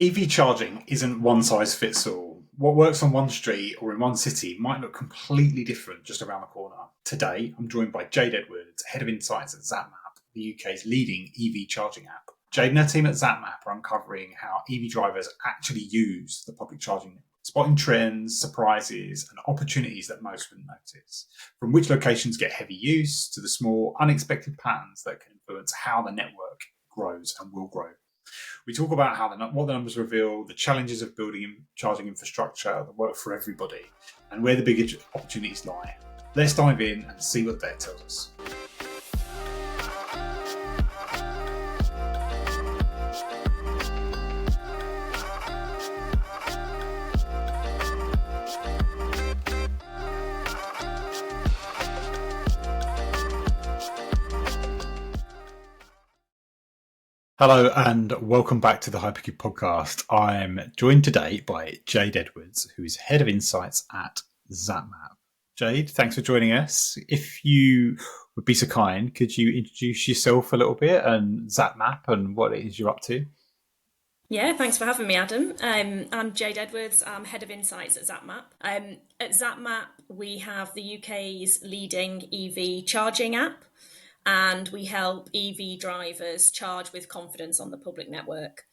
EV charging isn't one size fits all. What works on one street or in one city might look completely different just around the corner. Today, I'm joined by Jade Edwards, Head of Insights at Zapmap, the UK's leading EV charging app. Jade and her team at Zapmap are uncovering how EV drivers actually use the public charging network, spotting trends, surprises, and opportunities that most wouldn't notice. From which locations get heavy use to the small, unexpected patterns that can influence how the network grows and will grow. We talk about what the numbers reveal, the challenges of building charging infrastructure that work for everybody, and where the big opportunities lie. Let's dive in and see what the data tells us. Hello and welcome back to the Hypercube Podcast. I'm joined today by Jade Edwards, who is Head of Insights at Zapmap. Jade, thanks for joining us. If you would be so kind, could you introduce yourself a little bit and Zapmap and what it is you're up to? Yeah, thanks for having me, Adam. I'm Jade Edwards. I'm Head of Insights at Zapmap. At Zapmap, we have the UK's leading EV charging app, and we help EV drivers charge with confidence on the public network.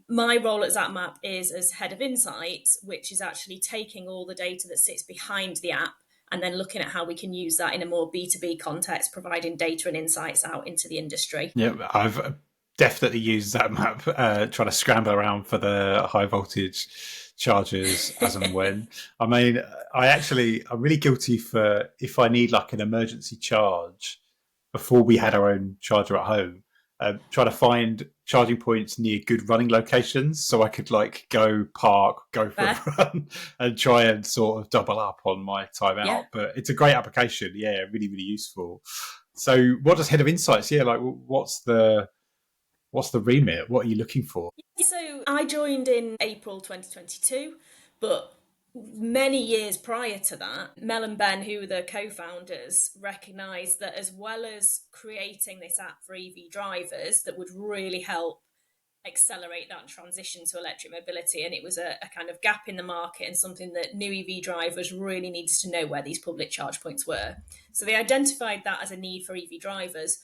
My role at Zapmap is as Head of Insights, which is actually taking all the data that sits behind the app and then looking at how we can use that in a more B2B context, providing data and insights out into the industry. Yeah, I've definitely used Zapmap, trying to scramble around for the high voltage chargers as and when. I mean, I'm really guilty for if I need like an emergency charge before we had our own charger at home, try to find charging points near good running locations so I could like go park, go for a run and try and sort of double up on my time out. Yeah. But it's a great application. Yeah, really, really useful. So what does Head of Insights? Yeah, like what's the remit? What are you looking for? So I joined in April 2022, but many years prior to that, Mel and Ben, who were the co-founders, recognised that as well as creating this app for EV drivers that would really help accelerate that transition to electric mobility, and it was a kind of gap in the market and something that new EV drivers really needed to know where these public charge points were. So they identified that as a need for EV drivers,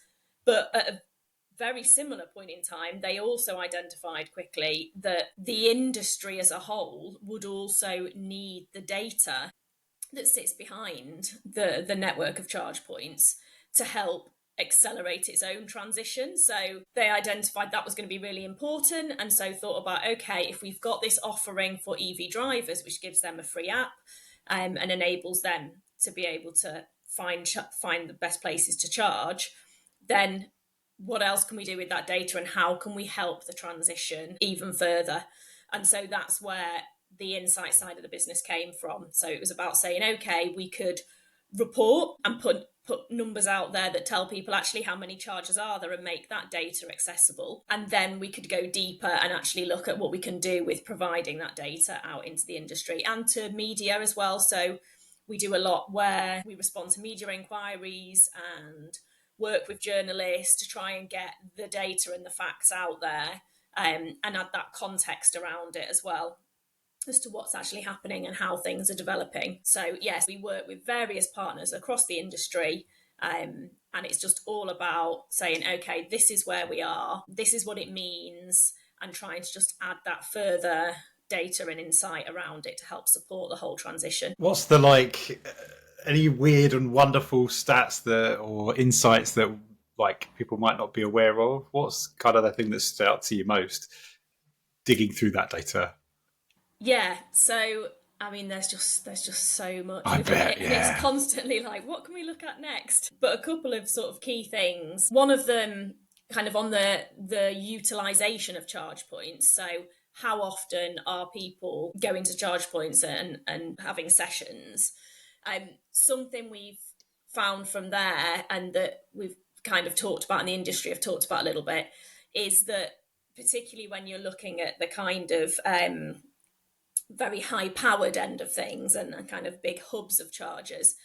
but at a very similar point in time, they also identified quickly that the industry as a whole would also need the data that sits behind the network of charge points to help accelerate its own transition. So they identified that was going to be really important, and so thought about, okay, if we've got this offering for EV drivers, which gives them a free app and enables them to be able to find the best places to charge, then what else can we do with that data and how can we help the transition even further? And so that's where the insight side of the business came from. So it was about saying, okay, we could report and put numbers out there that tell people actually how many chargers are there and make that data accessible. And then we could go deeper and actually look at what we can do with providing that data out into the industry and to media as well. So we do a lot where we respond to media inquiries and work with journalists to try and get the data and the facts out there, and add that context around it as well as to what's actually happening and how things are developing. So yes, we work with various partners across the industry, and it's just all about saying, okay, this is where we are, this is what it means, and trying to just add that further data and insight around it to help support the whole transition. What's the any weird and wonderful stats or insights that like people might not be aware of? What's kind of the thing that stood out to you most digging through that data? Yeah, so I mean, there's just so much. I bet, yeah. It's constantly like, what can we look at next? But a couple of sort of key things. One of them, kind of on the utilisation of charge points. So how often are people going to charge points and having sessions? Something we've found from there, and that we've kind of talked about in the industry, have talked about a little bit, is that particularly when you're looking at the kind of very high powered end of things and kind of big hubs of chargers,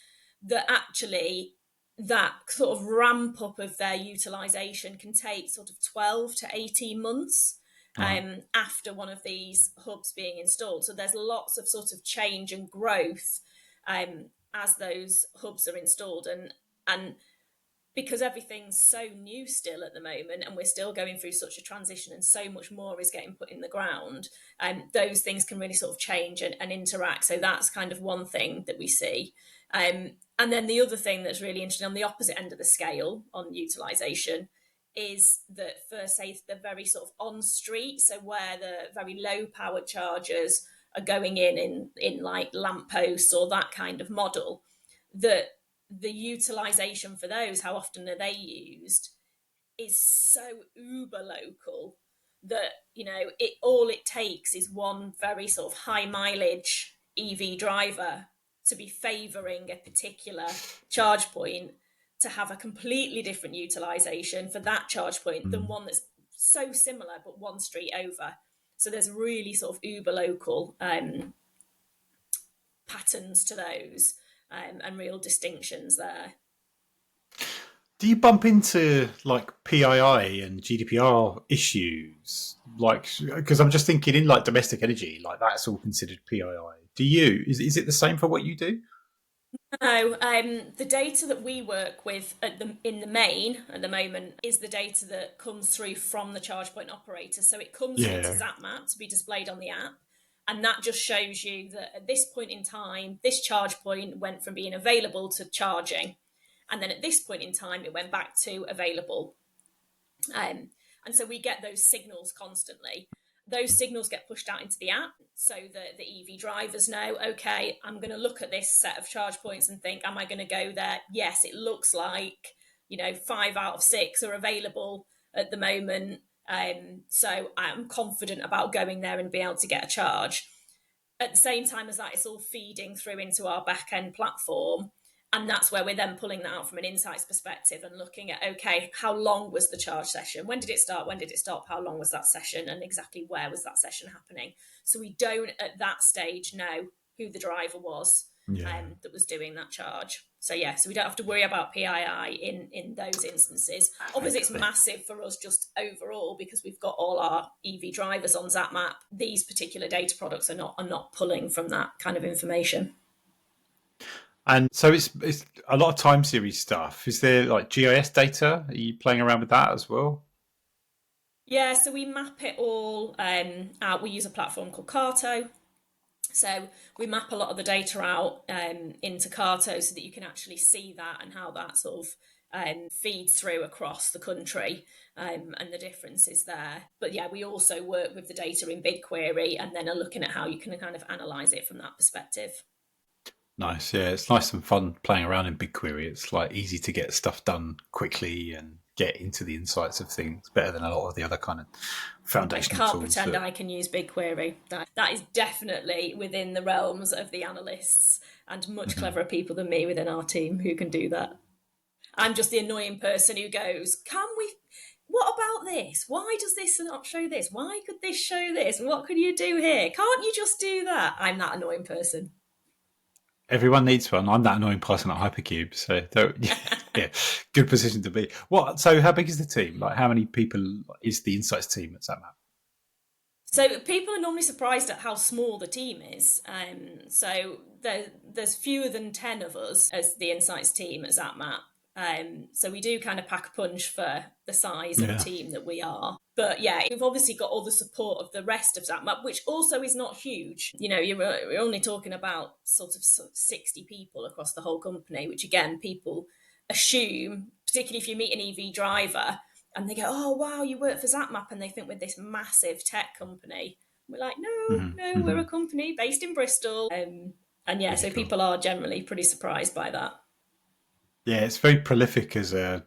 that actually that sort of ramp up of their utilization can take sort of 12 to 18 months. Right. after one of these hubs being installed. So there's lots of sort of change and growth as those hubs are installed, and because everything's so new still at the moment and we're still going through such a transition and so much more is getting put in the ground, those things can really sort of change and interact. So that's kind of one thing that we see. And then the other thing that's really interesting on the opposite end of the scale on utilisation is that for, say, the very sort of on street, so where the very low powered chargers are going in like lampposts or that kind of model, that the utilization for those, how often are they used, is so uber local that, you know, it takes is one very sort of high mileage EV driver to be favouring a particular charge point to have a completely different utilization for that charge point than one that's so similar but one street over. So there's really sort of uber local patterns to those, and real distinctions there. Do you bump into like PII and GDPR issues? Like, because I'm just thinking in like domestic energy, like that's all considered PII. Do you? Is it the same for what you do? No, the data that we work with in the main at the moment is the data that comes through from the charge point operator. So it comes through to Yeah. Zapmap to be displayed on the app. And that just shows you that at this point in time, this charge point went from being available to charging. And then at this point in time, it went back to available. And so we get those signals constantly. Those signals get pushed out into the app so that the EV drivers know, okay, I'm going to look at this set of charge points and think, am I going to go there? Yes, it looks like, 5 out of 6 are available at the moment. So I'm confident about going there and being able to get a charge. At the same time as that, it's all feeding through into our back end platform. And that's where we're then pulling that out from an insights perspective and looking at, okay, how long was the charge session? When did it start? When did it stop? How long was that session? And exactly where was that session happening? So we don't at that stage know who the driver was Yeah. that was doing that charge. So yeah, so we don't have to worry about PII in those instances. Obviously, it's massive for us just overall because we've got all our EV drivers on Zapmap. These particular data products are not pulling from that kind of information. And so it's a lot of time series stuff. Is there like GIS data? Are you playing around with that as well? Yeah, so we map it all out. We use a platform called Carto. So we map a lot of the data out into Carto so that you can actually see that and how that sort of feeds through across the country, and the differences there. But yeah, we also work with the data in BigQuery and then are looking at how you can kind of analyse it from that perspective. Nice, yeah. It's nice and fun playing around in BigQuery. It's like easy to get stuff done quickly and get into the insights of things better than a lot of the other kind of I foundational can't tools. pretend I can use BigQuery. That is definitely within the realms of the analysts and much Mhm. cleverer people than me within our team who can do that. I'm just the annoying person who goes, can we, what about this? Why does this not show this? Why could this show this? And what could you do here? Can't you just do that? I'm that annoying person. Everyone needs one. I'm that annoying person at Hypercube, so yeah, good position to be. What? So, how big is the team? Like, how many people is the insights team at Zapmap? So people are normally surprised at how small the team is. So there's fewer than 10 of us as the insights team at Zapmap. So we do kind of pack a punch for the size of Yeah. team that we are. But yeah, we've obviously got all the support of the rest of Zapmap, which also is not huge. You're only talking about sort of 60 people across the whole company, which again, people assume, particularly if you meet an EV driver, and they go, "Oh wow, you work for Zapmap," and they think we're this massive tech company. We're like, no, Mm-hmm. no, we're Mm-hmm. a company based in Bristol. And yeah, Really so cool. people are generally pretty surprised by that. Yeah, it's very prolific as a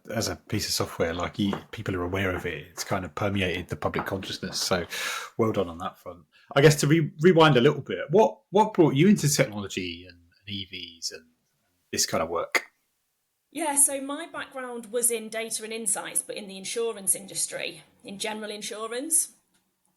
piece of software. Like people are aware of it. It's kind of permeated the public consciousness. So, well done on that front. I guess to rewind a little bit, what brought you into technology and EVs and this kind of work? Yeah, so my background was in data and insights, but in the insurance industry, in general insurance.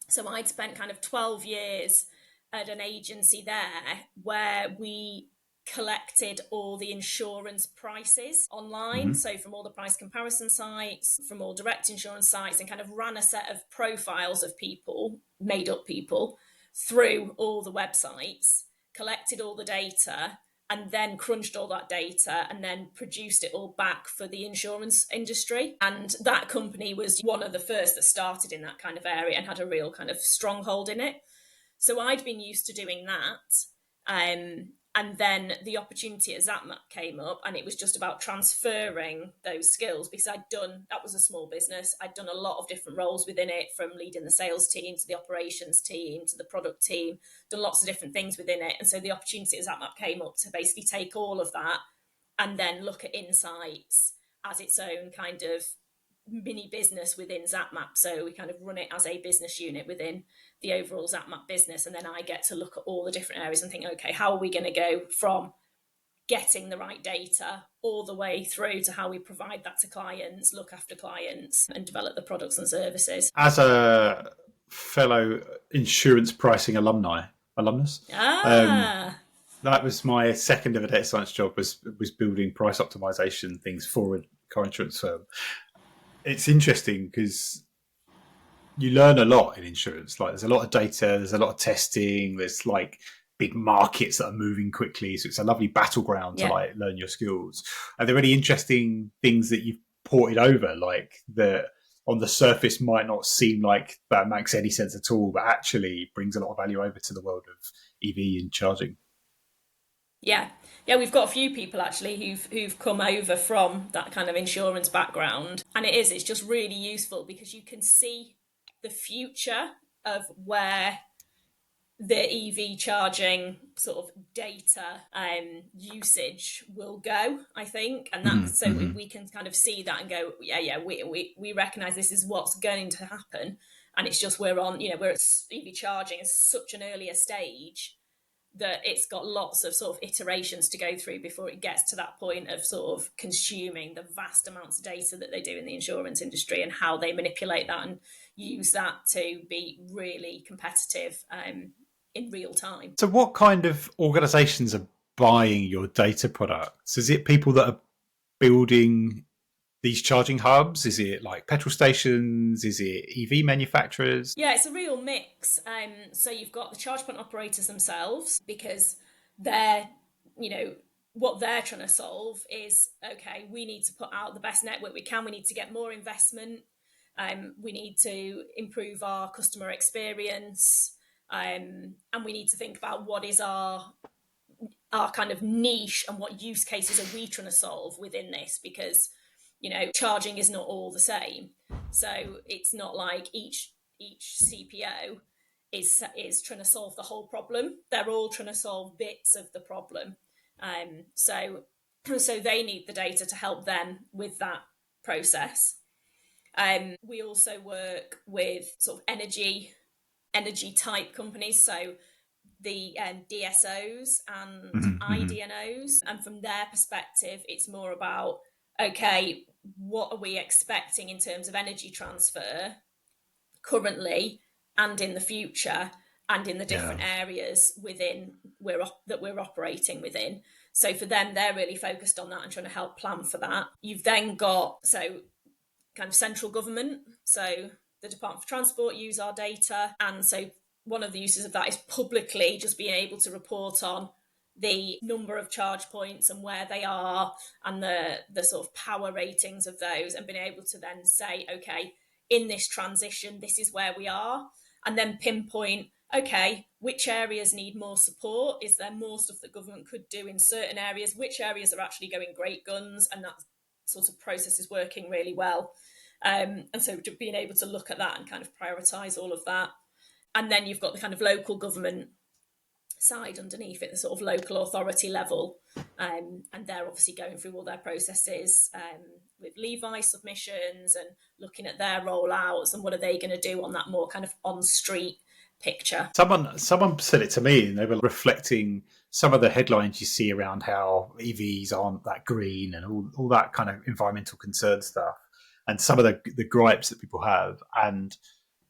So I'd spent kind of 12 years at an agency there where we collected all the insurance prices online. Mm-hmm. So from all the price comparison sites, from all direct insurance sites, and kind of ran a set of profiles of people, made up people, through all the websites, collected all the data, and then crunched all that data and then produced it all back for the insurance industry. And that company was one of the first that started in that kind of area and had a real kind of stronghold in it. So I'd been used to doing that. And then the opportunity at Zapmap came up, and it was just about transferring those skills, because that was a small business. I'd done a lot of different roles within it, from leading the sales team to the operations team to the product team, done lots of different things within it. And so the opportunity at Zapmap came up to basically take all of that and then look at insights as its own kind of mini business within Zapmap. So we kind of run it as a business unit within the overall Zapmap business, and then I get to look at all the different areas and think, okay, how are we going to go from getting the right data all the way through to how we provide that to clients, look after clients, and develop the products and services. As a fellow insurance pricing alumnus, that was my second ever data science job, was building price optimization things for a car insurance firm. It's interesting because you learn a lot in insurance. Like, there's a lot of data, there's a lot of testing, there's like big markets that are moving quickly. So it's a lovely battleground to like learn your skills. Are there any interesting things that you've ported over, like that on the surface might not seem like that makes any sense at all, but actually brings a lot of value over to the world of EV and charging? Yeah, we've got a few people actually who've come over from that kind of insurance background, and it's just really useful because you can see the future of where the EV charging sort of data usage will go, I think. And that's we can kind of see that and go, we recognize this is what's going to happen. And it's just we're at EV charging is such an earlier stage that it's got lots of sort of iterations to go through before it gets to that point of sort of consuming the vast amounts of data that they do in the insurance industry, and how they manipulate that and use that to be really competitive in real time. So what kind of organizations are buying your data products? Is it people that are building these charging hubs? Is it like petrol stations? Is it EV manufacturers? Yeah, it's a real mix. So you've got the charge point operators themselves, because they're, what they're trying to solve is, okay, we need to put out the best network we can. We need to get more investment. We need to improve our customer experience. And we need to think about what is our kind of niche and what use cases are we trying to solve within this, because charging is not all the same. So it's not like each CPO is trying to solve the whole problem. They're all trying to solve bits of the problem. So they need the data to help them with that process. We also work with sort of energy type companies, so the DSOs and IDNOs, and from their perspective it's more about, okay, what are we expecting in terms of energy transfer currently and in the future, and in the different areas within that we're operating within. So for them, they're really focused on that and trying to help plan for that. You've then got kind of central government, so the Department for Transport use our data, and so one of the uses of that is publicly just being able to report on the number of charge points and where they are, and the sort of power ratings of those, and being able to then say, okay, in this transition, this is where we are, and then pinpoint, okay, which areas need more support? Is there more stuff that government could do in certain areas? Which areas are actually going great guns? And that sort of process is working really well. And so being able to look at that and kind of prioritise all of that. And then you've got the kind of local government side underneath it, the sort of local authority level. And they're obviously going through all their processes with Levi submissions and looking at their rollouts and what are they going to do on that more kind of on-street picture. Someone said it to me, and they were reflecting some of the headlines you see around how EVs aren't that green and all that kind of environmental concern stuff, and some of the gripes that people have. And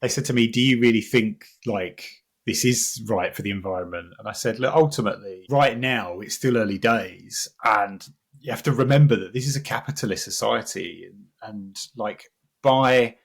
they said to me, do you really think like this is right for the environment. And I said, look, ultimately, right now, it's still early days. And you have to remember that this is a capitalist society. And like by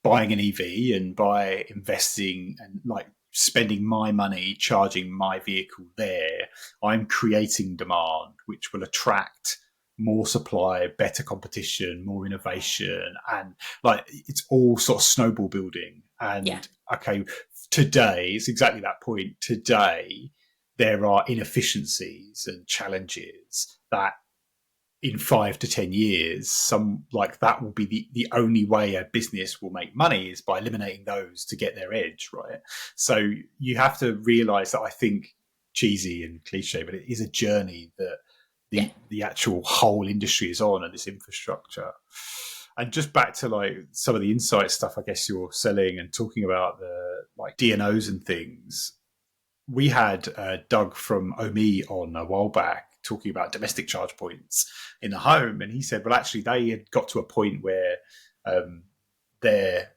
buying an EV and by investing and like spending my money, charging my vehicle there, I'm creating demand, which will attract more supply, better competition, more innovation, and like it's all sort of snowball building. And okay, today it's exactly that point. Today there are inefficiencies and challenges that in 5 to 10 years, some like that will be the only way a business will make money is by eliminating those to get their edge, right? So you have to realize that I think cheesy and cliche, but it is a journey that the actual whole industry is on and this infrastructure. And just back to like some of the insight stuff, I guess you're selling and talking about the like DNOs and things. We had Doug from OME on a while back talking about domestic charge points in the home, and he said, well, actually, they had got to a point where their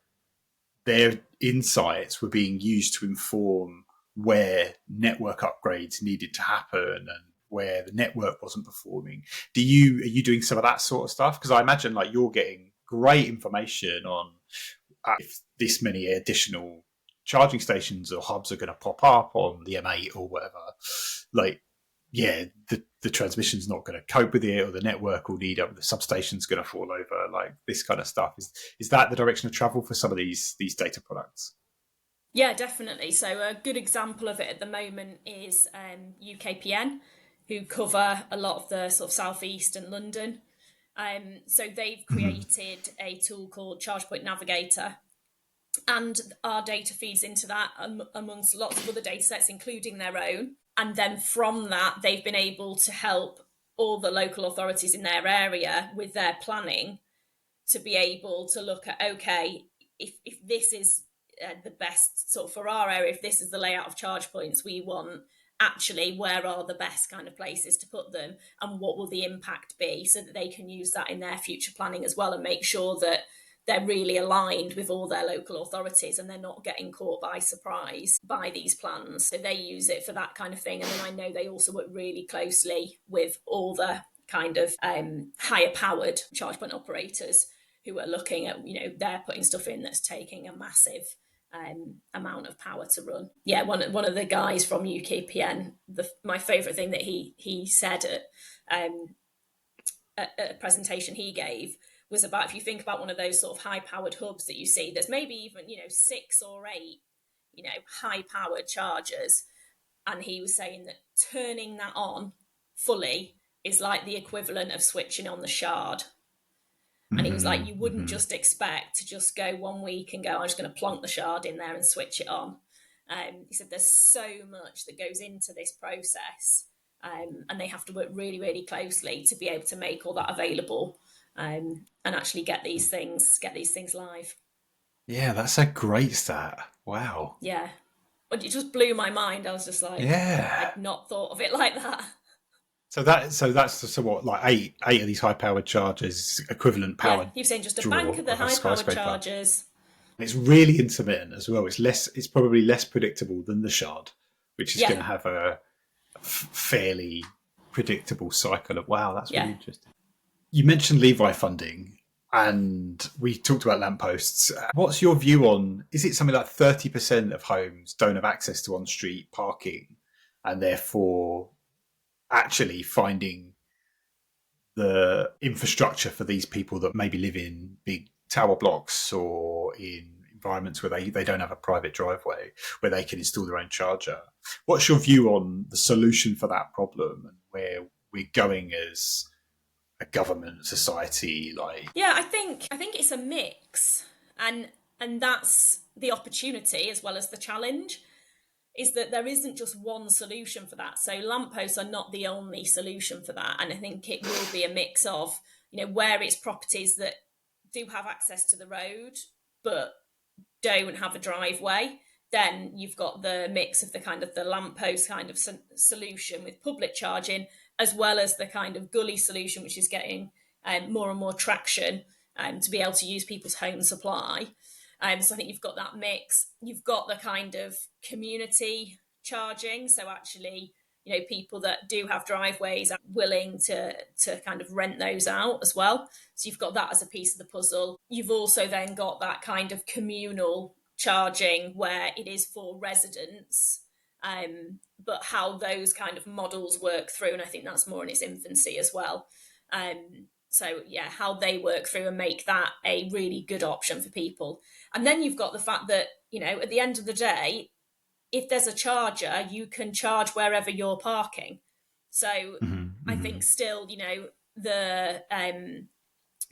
insights were being used to inform where network upgrades needed to happen and where the network wasn't performing. Are you doing some of that sort of stuff? Because I imagine like you're getting great information on if this many additional charging stations or hubs are going to pop up on the M8 or whatever. Like, yeah, the transmission's not going to cope with it, or the network will need the substation's going to fall over. Like this kind of stuff. Is that the direction of travel for some of these data products? Yeah, definitely. So a good example of it at the moment is UKPN, who cover a lot of the sort of southeast and London. So they've created a tool called ChargePoint Navigator, and our data feeds into that amongst lots of other data sets, including their own. And then from that, they've been able to help all the local authorities in their area with their planning to be able to look at, okay, if this is the best sort of for our area, if this is the layout of charge points we want, actually, where are the best kind of places to put them and what will the impact be, so that they can use that in their future planning as well and make sure that they're really aligned with all their local authorities and they're not getting caught by surprise by these plans. So they use it for that kind of thing. And then I know they also work really closely with all the kind of higher powered charge point operators who are looking at, they're putting stuff in that's taking a massive amount of power to run. Yeah, one of the guys from UKPN, my favourite thing that he said at a presentation he gave was about, if you think about one of those sort of high-powered hubs that you see, there's maybe even 6 or 8 high-powered chargers, and he was saying that turning that on fully is like the equivalent of switching on the shard. And he was like, you wouldn't just expect to just go 1 week and go, I'm just going to plonk the shard in there and switch it on. He said there's so much that goes into this process, and they have to work really, really closely to be able to make all that available and actually get these things live. Yeah, that's a great stat. Wow. Yeah. But it just blew my mind. I was just like, yeah, I'd not thought of it like that. So that's what, like eight of these high powered chargers, equivalent power. Yeah, he was saying just a bank of the high powered chargers. It's really intermittent as well. It's probably less predictable than the shard, which is going to have a fairly predictable cycle of, wow, that's really interesting. You mentioned Levi funding, and we talked about lampposts. What's your view on, is it something like 30% of homes don't have access to on-street parking, and therefore actually finding the infrastructure for these people that maybe live in big tower blocks or in environments where they don't have a private driveway where they can install their own charger? What's your view on the solution for that problem and where we're going as a government, society? I think it's a mix, and that's the opportunity as well as the challenge, is that there isn't just one solution for that. So lampposts are not the only solution for that, and I think it will be a mix of where it's properties that do have access to the road but don't have a driveway. Then you've got the mix of the kind of the lamppost kind of solution with public charging, as well as the kind of gully solution, which is getting more and more traction to be able to use people's home supply. So I think you've got that mix. You've got the kind of community charging. So actually, people that do have driveways are willing to kind of rent those out as well. So you've got that as a piece of the puzzle. You've also then got that kind of communal charging where it is for residents, but how those kind of models work through, and I think that's more in its infancy as well. So yeah, how they work through and make that a really good option for people. And then you've got the fact that, at the end of the day, if there's a charger, you can charge wherever you're parking. So I think still, the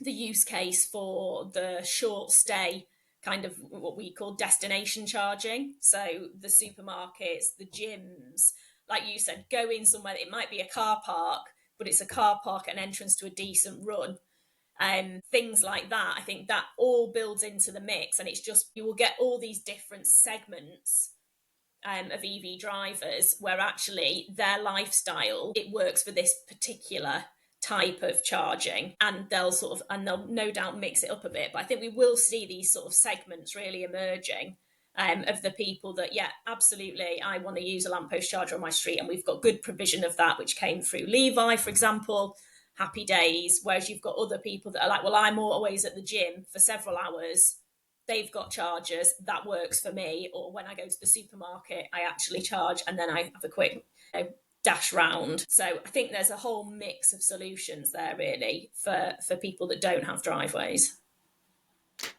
use case for the short stay, kind of what we call destination charging. So the supermarkets, the gyms, like you said, go in somewhere, it might be a car park, but it's a car park, an entrance to a decent run. Things like that, I think that all builds into the mix, and it's just, you will get all these different segments of EV drivers where actually their lifestyle, it works for this particular type of charging, and they'll no doubt mix it up a bit. But I think we will see these sort of segments really emerging, of the people that, yeah, absolutely, I want to use a lamppost charger on my street, and we've got good provision of that, which came through Levi, for example, happy days. Whereas you've got other people that are like, well, I'm always at the gym for several hours, they've got chargers, that works for me. Or when I go to the supermarket, I actually charge and then I have a quick dash round. So I think there's a whole mix of solutions there really for people that don't have driveways.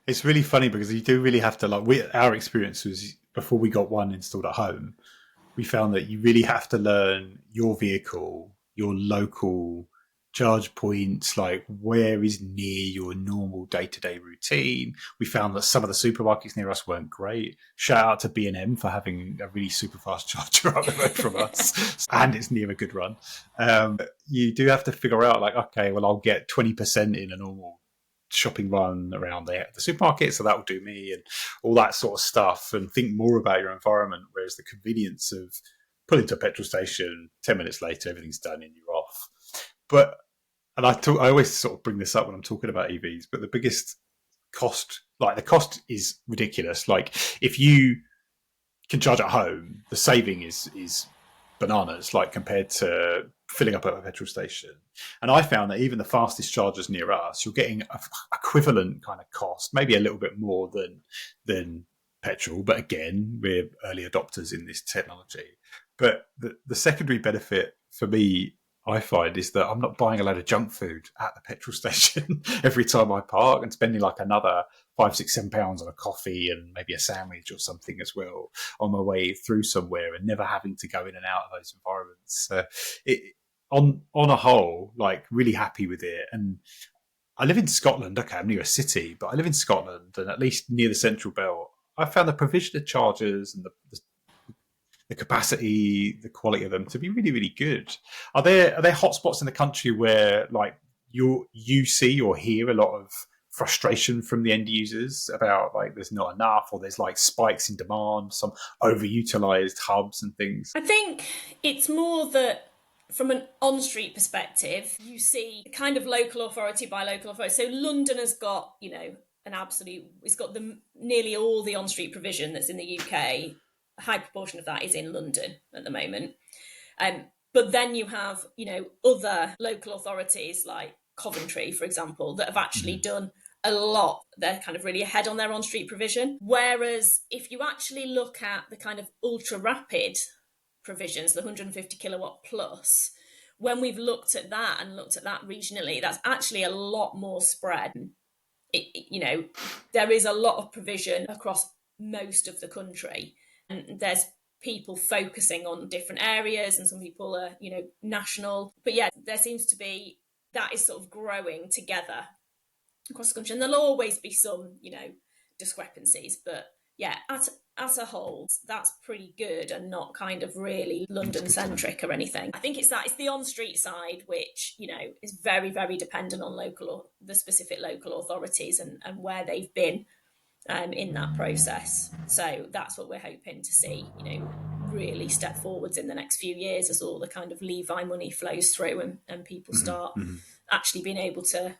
It's really funny because you do really have to, our experience was before we got one installed at home, we found that you really have to learn your vehicle, your local charge points, like where is near your normal day-to-day routine. We found that some of the supermarkets near us weren't great. Shout out to B&M for having a really super fast charger up the road from us, and it's near a good run. You do have to figure out, like, okay, well, I'll get 20% in a normal shopping run around the supermarket, so that will do me, and all that sort of stuff, and think more about your environment. Whereas the convenience of pulling to a petrol station, 10 minutes later, everything's done and you're off. But, and I always sort of bring this up when I'm talking about EVs, but the biggest cost, like the cost is ridiculous. Like if you can charge at home, the saving is bananas, like compared to filling up at a petrol station. And I found that even the fastest chargers near us, you're getting a equivalent kind of cost, maybe a little bit more than petrol. But again, we're early adopters in this technology. But the secondary benefit for me, I find, is that I'm not buying a load of junk food at the petrol station every time I park and spending like another £5, £6, £7 on a coffee and maybe a sandwich or something as well on my way through somewhere, and never having to go in and out of those environments. On a whole, like really happy with it. And I live in Scotland. Okay, I'm near a city, but I live in Scotland, and at least near the Central Belt, I found the provision of chargers and the capacity, the quality of them to be really, really good. Are there hotspots in the country where like you see or hear a lot of frustration from the end users about like there's not enough, or there's like spikes in demand, some overutilized hubs and things? I think it's more that from an on-street perspective, you see kind of local authority by local authority. So London has got, it's got nearly all the on-street provision that's in the UK. A high proportion of that is in London at the moment. But then you have, other local authorities like Coventry, for example, that have actually done a lot. They're kind of really ahead on their on-street provision. Whereas if you actually look at the kind of ultra-rapid provisions, the 150 kilowatt plus, when we've looked at that regionally, that's actually a lot more spread. There is a lot of provision across most of the country, and there's people focusing on different areas, and some people are, national. But yeah, there seems to be, that is sort of growing together across the country, and there'll always be some, discrepancies, but yeah, as a whole, that's pretty good and not kind of really London centric or anything. I think it's the on-street side, which, is very, very dependent on the specific local authorities and where they've been in that process. So that's what we're hoping to see, really step forwards in the next few years as all the kind of Levi money flows through and people start actually being able to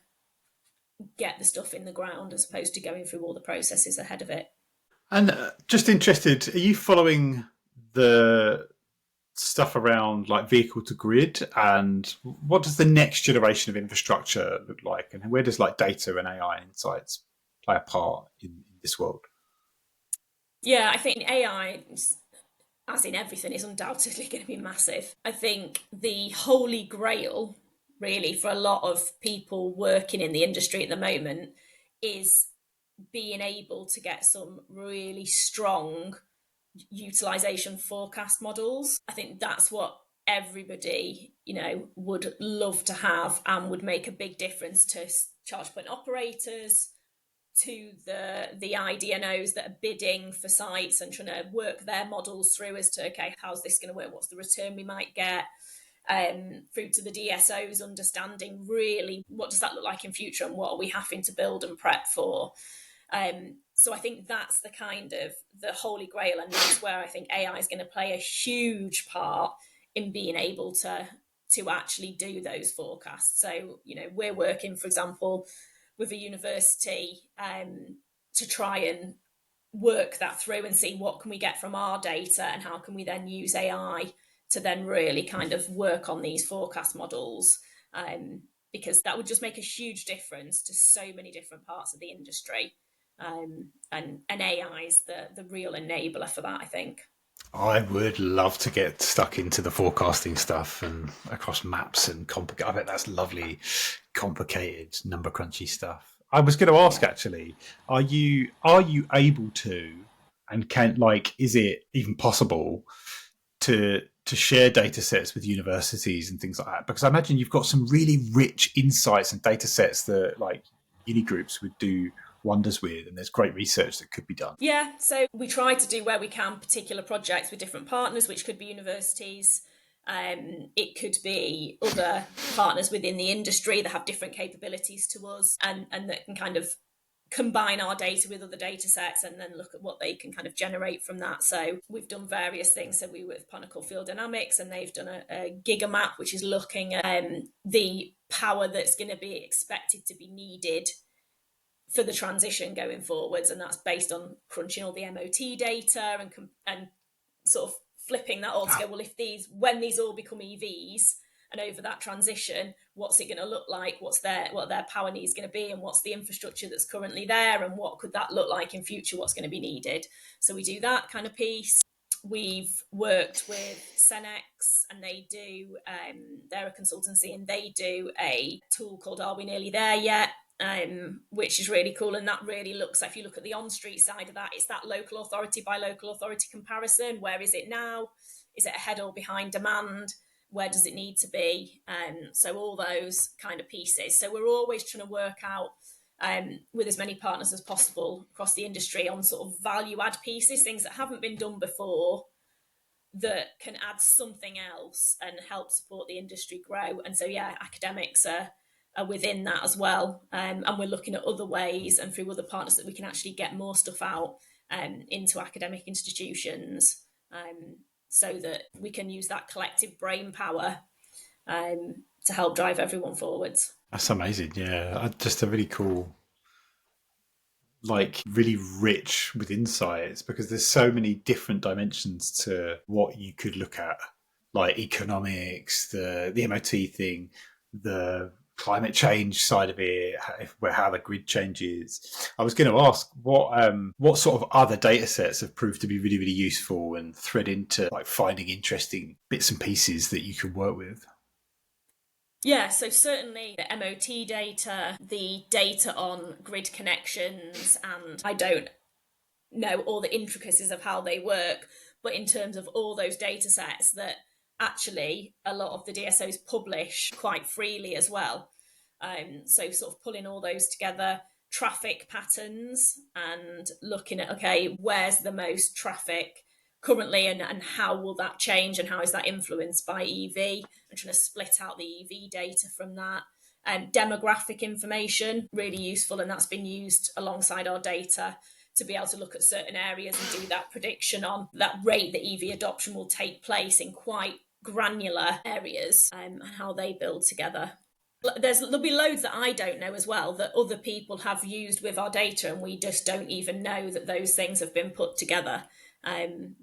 get the stuff in the ground as opposed to going through all the processes ahead of it. And just interested, are you following the stuff around like vehicle to grid, and what does the next generation of infrastructure look like, and where does like data and AI insights play a part in this world? Yeah, I think AI, as in everything, is undoubtedly going to be massive. I think the holy grail, really, for a lot of people working in the industry at the moment is being able to get some really strong utilization forecast models. I think that's what everybody, would love to have and would make a big difference to charge point operators, to the IDNOs that are bidding for sites and trying to work their models through as to, okay, how's this going to work? What's the return we might get? Through to the DSOs understanding really what does that look like in future and what are we having to build and prep for. So I think that's the kind of the holy grail, and that's where I think AI is going to play a huge part in being able to actually do those forecasts. So, we're working, for example, with a university to try and work that through and see what can we get from our data and how can we then use AI to then really kind of work on these forecast models, because that would just make a huge difference to so many different parts of the industry. And AI is the real enabler for that, I think. I would love to get stuck into the forecasting stuff and across maps and I bet that's lovely, complicated number crunchy stuff. I was going to ask actually, are you able to, and can, like, is it even possible to share data sets with universities and things like that? Because I imagine you've got some really rich insights and data sets that like uni groups would do wonders with, and there's great research that could be done. Yeah, so we try to do where we can particular projects with different partners, which could be universities. It could be other partners within the industry that have different capabilities to us, and that can kind of combine our data with other data sets and then look at what they can kind of generate from that. So we've done various things. So we were with Pinnacle Field Dynamics, and they've done a gigamap, which is looking at the power that's going to be expected to be needed for the transition going forwards, and that's based on crunching all the MOT data and sort of flipping that all together. Well, when these all become EVs and over that transition, what's it going to look like? What their power needs going to be, and what's the infrastructure that's currently there, and what could that look like in future? What's going to be needed? So we do that kind of piece. We've worked with Cenex, and they do they're a consultancy, and they do a tool called Are We Nearly There Yet? Which is really cool, and that really looks, if you look at the on-street side of that, it's that local authority by local authority comparison. Where is it now? Is it ahead or behind demand? Where does it need to be? So all those kind of pieces. So we're always trying to work out with as many partners as possible across the industry on sort of value add pieces, things that haven't been done before that can add something else and help support the industry grow. And so, yeah, academics are within that as well. And we're looking at other ways and through other partners that we can actually get more stuff out into academic institutions, so that we can use that collective brain power to help drive everyone forwards. That's amazing. Yeah, just a really cool, like really rich with insights, because there's so many different dimensions to what you could look at, like economics, the MOT thing, the climate change side of it, how the grid changes. I was going to ask what sort of other data sets have proved to be really, really useful and thread into like finding interesting bits and pieces that you can work with. Yeah, so certainly the MOT data, the data on grid connections, and I don't know all the intricacies of how they work, but in terms of all those data sets that actually a lot of the DSOs publish quite freely as well. So sort of pulling all those together, traffic patterns, and looking at, okay, where's the most traffic currently, and how will that change, and how is that influenced by EV, and trying to split out the EV data from that. Demographic information, really useful, and that's been used alongside our data to be able to look at certain areas and do that prediction on that rate that EV adoption will take place in quite granular areas, and how they build together. There'll be loads that I don't know as well that other people have used with our data, and we just don't even know that those things have been put together.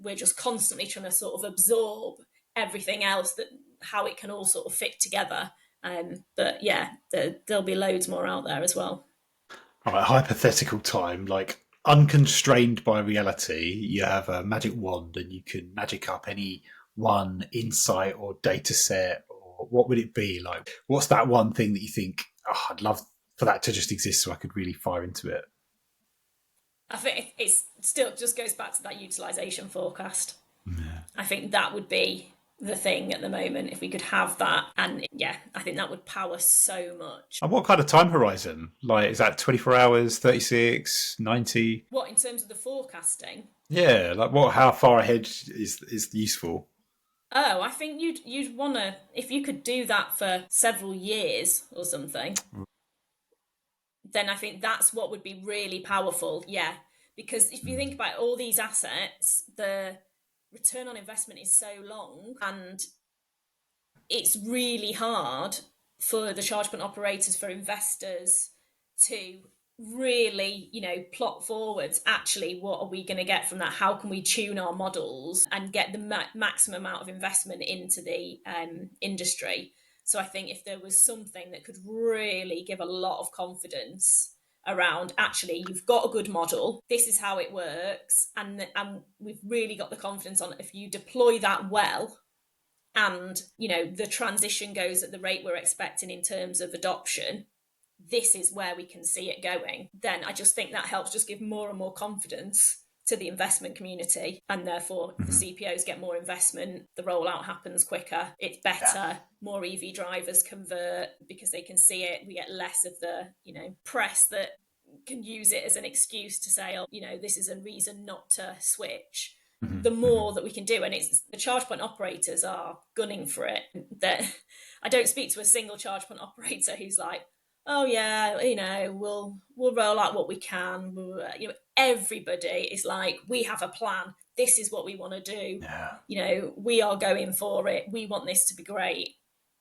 We're just constantly trying to sort of absorb everything else, that how it can all sort of fit together. But yeah, there'll be loads more out there as well. All right, hypothetical time, like unconstrained by reality, you have a magic wand and you can magic up any one insight or data set, or what would it be? Like, what's that one thing that you think, oh, I'd love for that to just exist so I could really fire into it? I think it's still just goes back to that utilisation forecast. Yeah. I think that would be the thing at the moment, if we could have that. And yeah, I think that would power so much. And what kind of time horizon? Like, is that 24 hours, 36, 90? What, in terms of the forecasting? Yeah, like how far ahead is useful? Oh, I think you'd want to, if you could do that for several years or something, then I think that's what would be really powerful. Yeah, because if you think about all these assets, the return on investment is so long, and it's really hard for the charge point operators, for investors to really, plot forwards, actually, what are we going to get from that? How can we tune our models and get the maximum amount of investment into the industry? So I think if there was something that could really give a lot of confidence around, actually, you've got a good model, this is how it works, and we've really got the confidence on it. If you deploy that well, and the transition goes at the rate we're expecting in terms of adoption, this is where we can see it going, then I just think that helps just give more and more confidence to the investment community, and therefore the CPOs get more investment, the rollout happens quicker, it's better, more EV drivers convert because they can see it, we get less of the press that can use it as an excuse to say, oh, this is a reason not to switch. The more that we can do, and it's the charge point operators are gunning for it. That I don't speak to a single charge point operator who's like, oh yeah, we'll roll out what we can. Everybody is like, we have a plan. This is what we want to do. Yeah. We are going for it. We want this to be great.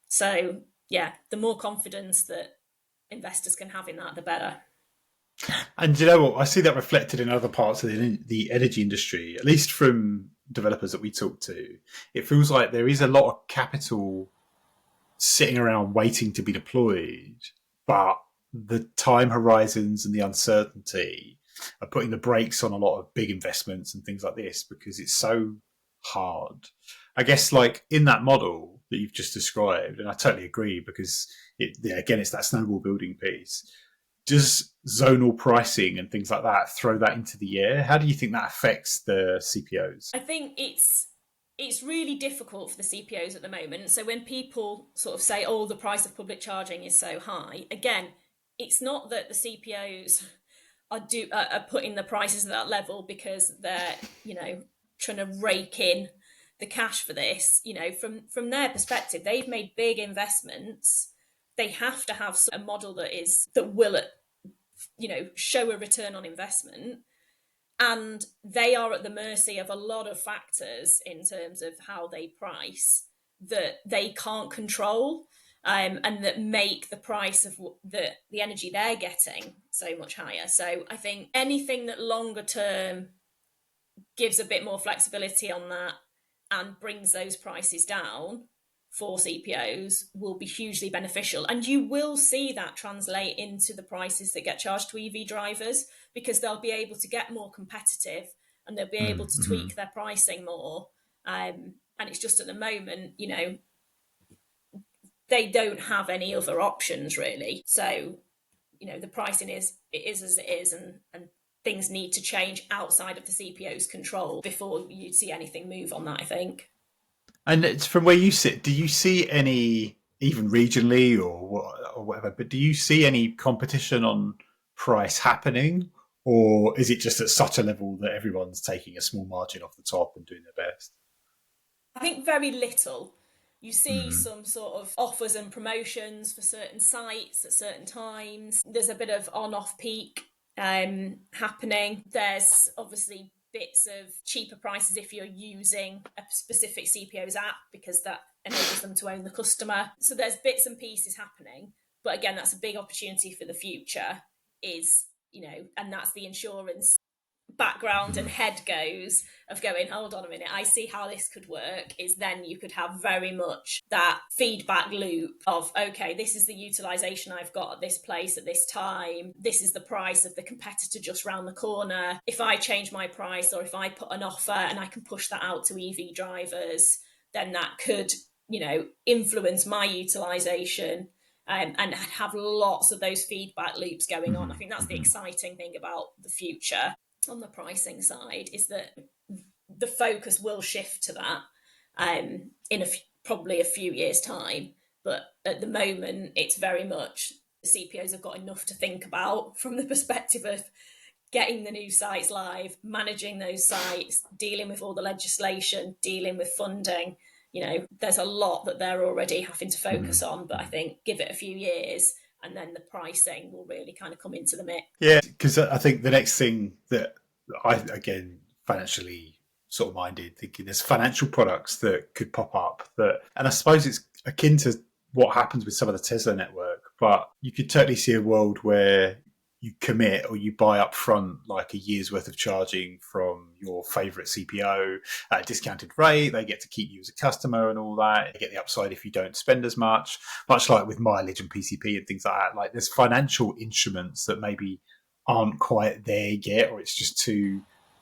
So yeah, the more confidence that investors can have in that, the better. And you know what? I see that reflected in other parts of the energy industry, at least from developers that we talk to. It feels like there is a lot of capital sitting around waiting to be deployed, but the time horizons and the uncertainty are putting the brakes on a lot of big investments and things like this because it's so hard. I guess, like in that model that you've just described, and I totally agree because again, it's that snowball building piece. Does zonal pricing and things like that throw that into the air? How do you think that affects the CPOs? I think it's really difficult for the CPOs at the moment. So when people sort of say, oh, the price of public charging is so high, again, it's not that the CPOs are putting the prices at that level because they're, trying to rake in the cash for this. From their perspective, they've made big investments. They have to have a model that will, show a return on investment. And they are at the mercy of a lot of factors in terms of how they price that they can't control, and that make the price of the energy they're getting so much higher. So I think anything that longer term gives a bit more flexibility on that and brings those prices down for CPOs will be hugely beneficial. And you will see that translate into the prices that get charged to EV drivers, because they'll be able to get more competitive and they'll be able to tweak their pricing more. And it's just at the moment, they don't have any other options really. So, the pricing is as it is, and things need to change outside of the CPO's control before you see anything move on that, I think. And it's from where you sit, do you see any, even regionally or whatever, but do you see any competition on price happening? Or is it just at such a level that everyone's taking a small margin off the top and doing their best? I think very little. You see some sort of offers and promotions for certain sites at certain times. There's a bit of on-off peak happening. There's obviously bits of cheaper prices if you're using a specific CPO's app, because that enables them to own the customer. So there's bits and pieces happening. But again, that's a big opportunity for the future, is, and that's the insurance background and head goes of going, hold on a minute, I see how this could work, is then you could have very much that feedback loop of, okay, this is the utilisation I've got at this place at this time, this is the price of the competitor just round the corner. If I change my price, or if I put an offer and I can push that out to EV drivers, then that could, influence my utilisation. And have lots of those feedback loops going on. I think that's the exciting thing about the future on the pricing side, is that the focus will shift to that in probably a few years' time. But at the moment, it's very much the CPOs have got enough to think about from the perspective of getting the new sites live, managing those sites, dealing with all the legislation, dealing with funding. There's a lot that they're already having to focus on, but I think give it a few years and then the pricing will really kind of come into the mix. Yeah, because I think the next thing that I, again, financially sort of minded, thinking there's financial products that could pop up and I suppose it's akin to what happens with some of the Tesla network, but you could totally see a world where you commit or you buy up front like a year's worth of charging from your favourite CPO at a discounted rate. They get to keep you as a customer and all that. You get the upside if you don't spend as much like with mileage and PCP and things like that. Like there's financial instruments that maybe aren't quite there yet, or it's just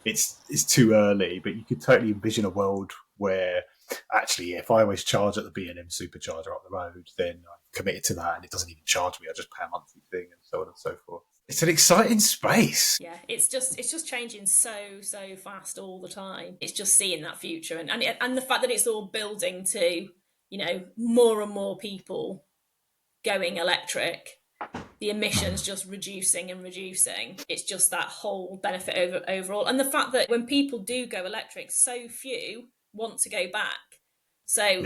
it's too early. But you could totally envision a world where actually, if I always charge at the B&M supercharger up the road, then I'm committed to that and it doesn't even charge me. I just pay a monthly thing and so on and so forth. It's an exciting space. Yeah, it's just changing so fast all the time. It's just seeing that future and the fact that it's all building to, more and more people going electric, the emissions just reducing and reducing. It's just that whole benefit overall. And the fact that when people do go electric, so few want to go back. So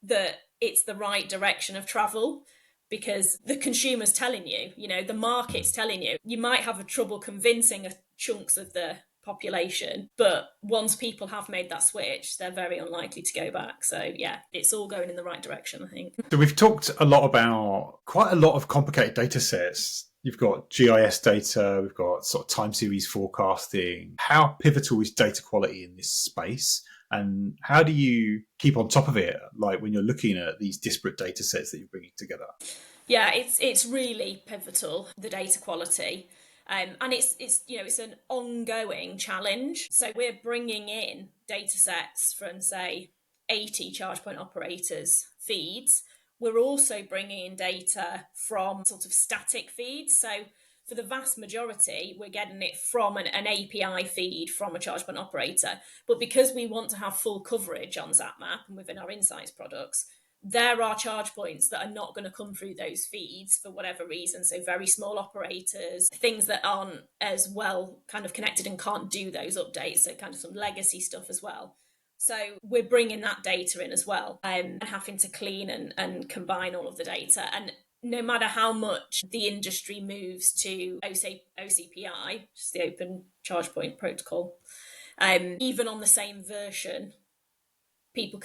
that it's the right direction of travel, because the consumer's telling you, the market's telling you. You might have a trouble convincing chunks of the population, but once people have made that switch, they're very unlikely to go back. So yeah, it's all going in the right direction, I think. So we've talked a lot about quite a lot of complicated data sets. You've got GIS data, we've got sort of time series forecasting. How pivotal is data quality in this space? And how do you keep on top of it, like when you're looking at these disparate data sets that you're bringing together? Yeah, it's really pivotal, the data quality. And it's an ongoing challenge. So we're bringing in data sets from, say, 80 charge point operators' feeds. We're also bringing in data from sort of static feeds. So for the vast majority, we're getting it from an API feed from a charge point operator. But because we want to have full coverage on Zapmap and within our insights products, there are charge points that are not going to come through those feeds for whatever reason. So very small operators, things that aren't as well kind of connected and can't do those updates. So kind of some legacy stuff as well. So we're bringing that data in as well, and having to clean and combine all of the data. And no matter how much the industry moves to OCPI, just the Open Charge Point Protocol, even on the same version, people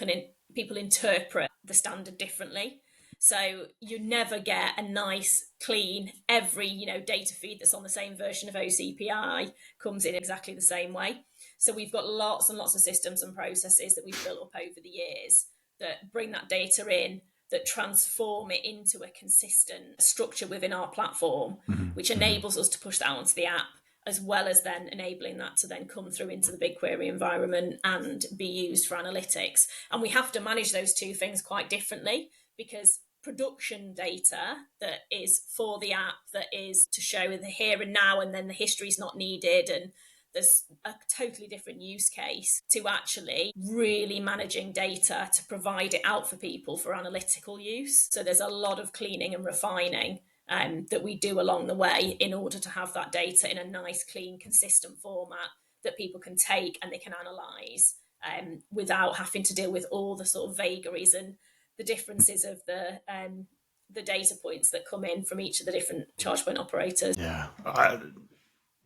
interpret the standard differently. So you never get a nice, clean, every data feed that's on the same version of OCPI comes in exactly the same way. So we've got lots and lots of systems and processes that we've built up over the years that bring that data in, that transform it into a consistent structure within our platform, which enables us to push that onto the app, as well as then enabling that to then come through into the BigQuery environment and be used for analytics. And we have to manage those two things quite differently, because production data that is for the app, that is to show the here and now, and then the history is not needed, and there's a totally different use case to actually really managing data to provide it out for people for analytical use. So there's a lot of cleaning and refining that we do along the way in order to have that data in a nice, clean, consistent format that people can take and they can analyse without having to deal with all the sort of vagaries and the differences of the data points that come in from each of the different charge point operators. Yeah,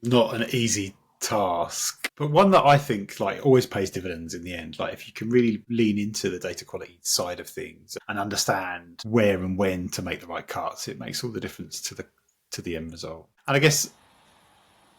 not an easy task. But one that I think like always pays dividends in the end, like if you can really lean into the data quality side of things and understand where and when to make the right cuts, it makes all the difference to the end result. And I guess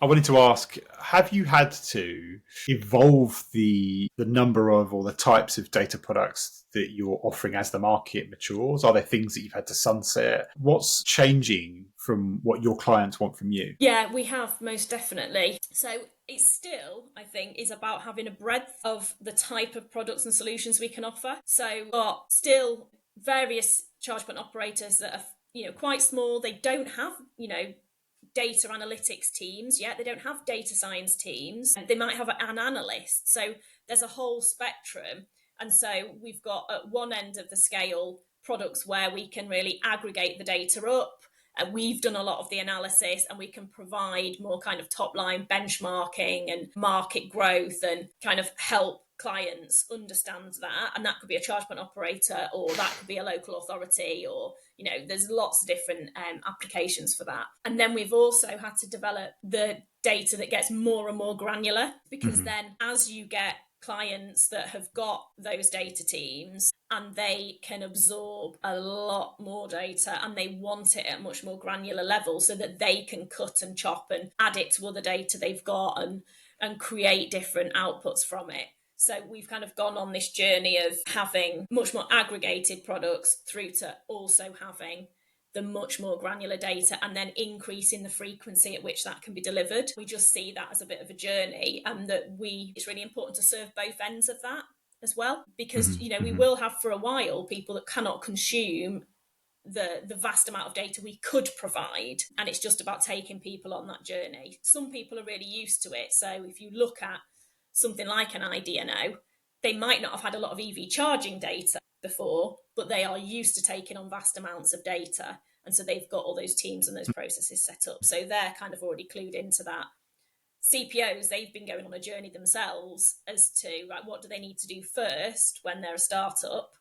I wanted to ask, have you had to evolve the number of or the types of data products that you're offering as the market matures? Are there things that you've had to sunset? What's changing from what your clients want from you? Yeah, we have, most definitely. So it still, I think, is about having a breadth of the type of products and solutions we can offer. So we've got still various charge point operators that are, quite small. They don't have, data analytics teams yet. They don't have data science teams. They might have an analyst. So there's a whole spectrum. And so we've got at one end of the scale products where we can really aggregate the data up. And we've done a lot of the analysis, and we can provide more kind of top line benchmarking and market growth and kind of help clients understand that. And that could be a charge point operator, or that could be a local authority, or there's lots of different applications for that. And then we've also had to develop the data that gets more and more granular, because then as you get clients that have got those data teams and they can absorb a lot more data and they want it at a much more granular level, so that they can cut and chop and add it to other data they've got and create different outputs from it. So we've kind of gone on this journey of having much more aggregated products through to also having the much more granular data, and then increasing the frequency at which that can be delivered. We just see that as a bit of a journey, and that it's really important to serve both ends of that as well, because we will have for a while people that cannot consume the vast amount of data we could provide, and it's just about taking people on that journey. Some people are really used to it. So if you look at something like an IDNO, they might not have had a lot of EV charging data before, but they are used to taking on vast amounts of data. And so they've got all those teams and those processes set up. So they're kind of already clued into that. CPOs, they've been going on a journey themselves as to what do they need to do first when they're a startup,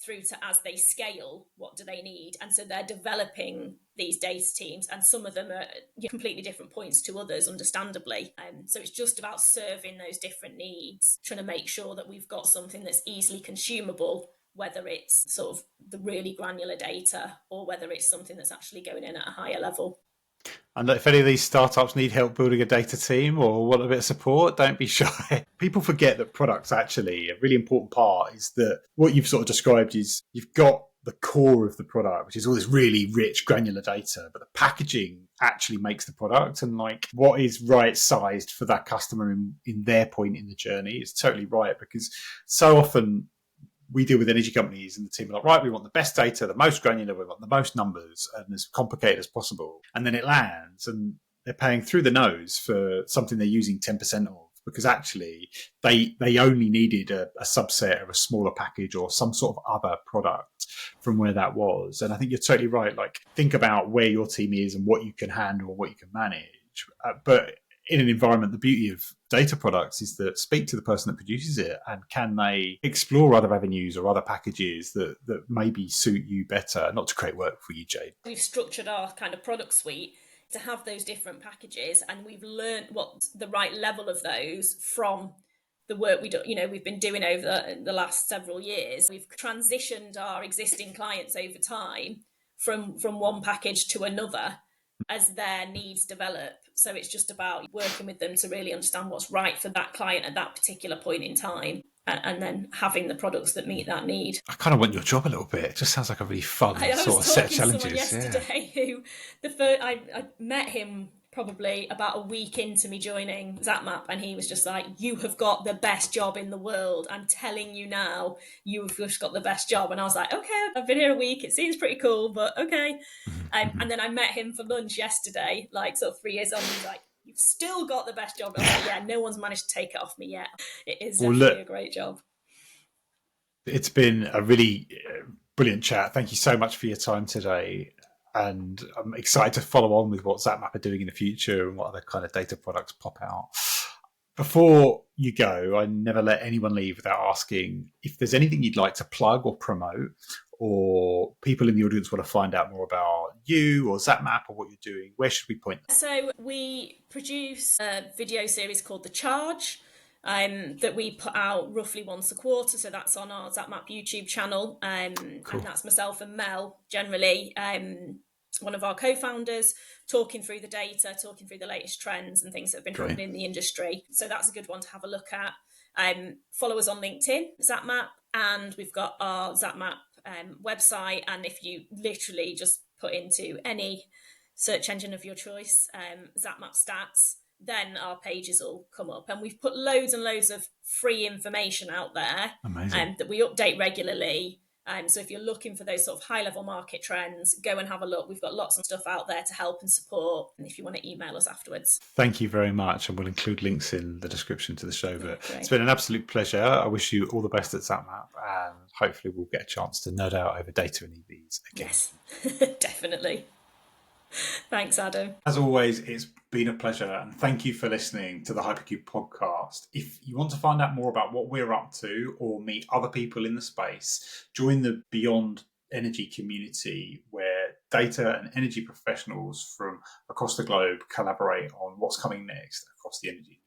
through to as they scale, what do they need? And so they're developing these data teams, and some of them are completely different points to others, understandably. So it's just about serving those different needs, trying to make sure that we've got something that's easily consumable, whether it's sort of the really granular data or whether it's something that's actually going in at a higher level. And if any of these startups need help building a data team or want a bit of support, don't be shy. People forget that products actually, a really important part is that what you've sort of described is you've got the core of the product, which is all this really rich granular data, but the packaging actually makes the product, and like what is right sized for that customer in their point in the journey is totally right, because so often we deal with energy companies and the team are like, right, we want the best data, the most granular, we want the most numbers and as complicated as possible. And then it lands and they're paying through the nose for something they're using 10% of, because actually they only needed a subset of a smaller package or some sort of other product from where that was. And I think you're totally right. Like, think about where your team is and what you can handle, what you can manage. But in an environment, the beauty of data products is that speak to the person that produces it, and can they explore other avenues or other packages that maybe suit you better, not to create work for you, Jade. We've structured our kind of product suite to have those different packages, and we've learned what the right level of those from the work we've been doing over the last several years. We've transitioned our existing clients over time from one package to another as their needs develop. So it's just about working with them to really understand what's right for that client at that particular point in time, and then having the products that meet that need. I kind of want your job a little bit. It just sounds like a really fun sort of set of challenges. I was talking to someone yesterday who I met him probably about a week into me joining Zapmap, and he was just like, you have got the best job in the world. I'm telling you now, you've just got the best job. And I was like, okay, I've been here a week. It seems pretty cool, but okay. And then I met him for lunch yesterday, like sort of 3 years on. He's like, you've still got the best job. I was like, yeah, no one's managed to take it off me yet. It is definitely a great job. It's been a really brilliant chat. Thank you so much for your time today. And I'm excited to follow on with what Zapmap are doing in the future and what other kind of data products pop out. Before you go, I never let anyone leave without asking if there's anything you'd like to plug or promote, or people in the audience want to find out more about you or Zapmap or what you're doing. Where should we point them? So we produce a video series called The Charge, that we put out roughly once a quarter. So that's on our Zapmap YouTube channel. Cool. And that's myself and Mel, generally, one of our co-founders, talking through the data, talking through the latest trends and things that have been happening in the industry. So that's a good one to have a look at. Follow us on LinkedIn, Zapmap, and we've got our Zapmap website. And if you literally just put into any search engine of your choice, Zapmap stats, then our pages will come up. And we've put loads and loads of free information out there that we update regularly. So if you're looking for those sort of high-level market trends, go and have a look. We've got lots of stuff out there to help and support. And if you want to email us afterwards. Thank you very much. And we'll include links in the description to the show. But it's been an absolute pleasure. I wish you all the best at Zapmap, and hopefully we'll get a chance to nerd out over data and EVs again. Yes, definitely. Thanks, Adam. As always, it's been a pleasure, and thank you for listening to the Hypercube podcast. If you want to find out more about what we're up to or meet other people in the space, join the Beyond Energy community, where data and energy professionals from across the globe collaborate on what's coming next across the energy